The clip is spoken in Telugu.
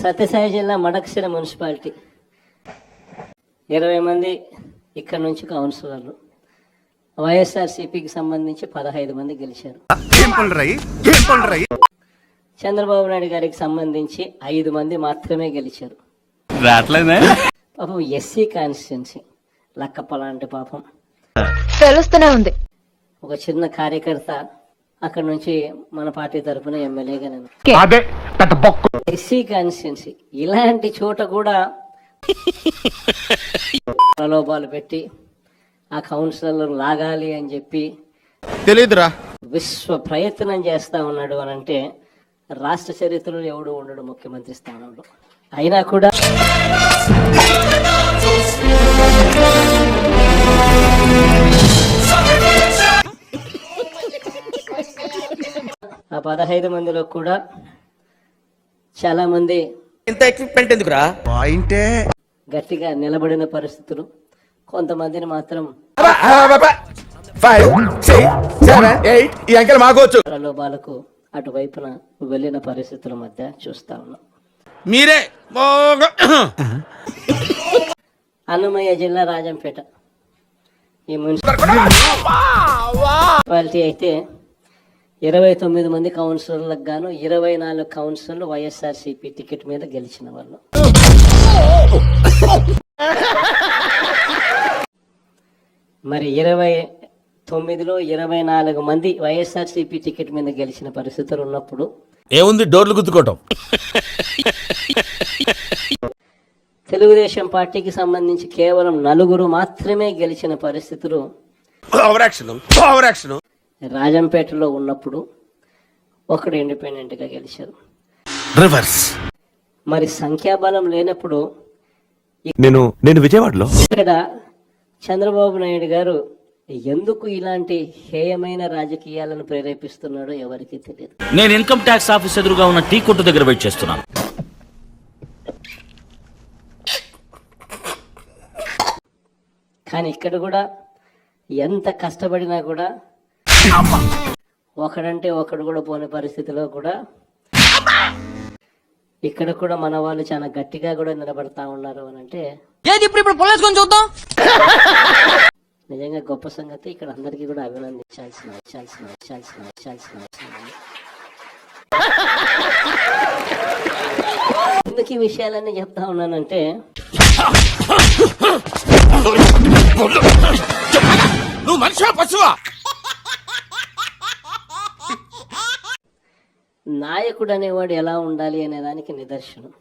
సత్యసాయి జిల్లా మడకశిర మున్సిపాలిటీ 20 మంది ఇక్కడ నుంచి కౌన్సిలర్లు, వైఎస్ఆర్సీపీకి సంబంధించి 15 మంది గెలిచారు. చంద్రబాబు నాయుడు గారికి సంబంధించి 5 మంది మాత్రమే గెలిచారు. పాపం ఎస్సీ కాన్స్టిట్యున్సీ లక్కప్పలాంటి పాపం తెలుస్తూనే ఉంది. ఒక చిన్న కార్యకర్త అక్కడ నుంచి మన పార్టీ తరఫున ఎమ్మెల్యేగా నేను ఎస్సీ కాన్స్టిట్యున్సీ ఇలాంటి చోట కూడా ప్రలోభాలు పెట్టి ఆ కౌన్సిలర్లు లాగాలి అని చెప్పి తెలియదురా విశ్వ ప్రయత్నం చేస్తా ఉన్నాడు అని అంటే రాష్ట్ర చరిత్రలో ఎవడు ఉండడు ముఖ్యమంత్రి స్థానంలో. అయినా కూడా ఆ 15 మందిలో కూడా చాలా మంది ఇంత ఎక్విప్మెంట్ ఎందుకురా పాయింటే గట్టిగా నిలబడిన పరిస్థితులు, కొంతమందిని మాత్రం ప్రలోభాలకు అటువైపున వెళ్ళిన పరిస్థితుల మధ్య చూస్తా ఉన్నాం. మీరే అన్నమయ్య జిల్లా రాజంపేట ఈ మున్సిపాలిటీ అయితే 29 మంది కౌన్సిలర్లకు గాను 24 కౌన్సిలర్లు వైఎస్ఆర్సీపీ టికెట్ మీద గెలిచిన వాళ్ళు. మరి 29లో 24 మంది వైఎస్ఆర్సీపీ టికెట్ మీద గెలిచిన పరిస్థితులు ఉన్నప్పుడు ఏముంది డోర్లు గుద్దుకోవటం. తెలుగుదేశం పార్టీకి సంబంధించి కేవలం 4 మాత్రమే గెలిచిన పరిస్థితులు రాజంపేటలో ఉన్నప్పుడు ఒకడు ఇండిపెండెంట్ గా గెలిచారు. రివర్స్ మరి సంఖ్యాబలం లేనప్పుడు నేను విజయవాడలో ఇక్కడ చంద్రబాబు నాయుడు గారు ఎందుకు ఇలాంటి హేయమైన రాజకీయాలను ప్రేరేపిస్తున్నాడో ఎవరికీ తెలియదు. నేను ఇన్కమ్ ట్యాక్స్ ఆఫీస్ ఎదురుగా ఉన్న టీ కొట్టు దగ్గర వెయిట్ చేస్తున్నాను. కానీ ఇక్కడ కూడా ఎంత కష్టపడినా కూడా ఒకడంటే ఒకడు కూడా పోని పరిస్థితిలో కూడా ఇక్కడ కూడా మన వాళ్ళు చాలా గట్టిగా కూడా నిలబడతా ఉన్నారు అని అంటే నిజంగా గొప్ప సంగతి. ఇక్కడ అందరికీ కూడా అభినందించాల్సిన ఎందుకు ఈ విషయాలన్నీ చెప్తా ఉన్నానంటే నువ్వు మనిషివా పశువా? నాయకుడు అనేవాడు ఎలా ఉండాలి అనే దానికి నిదర్శనం.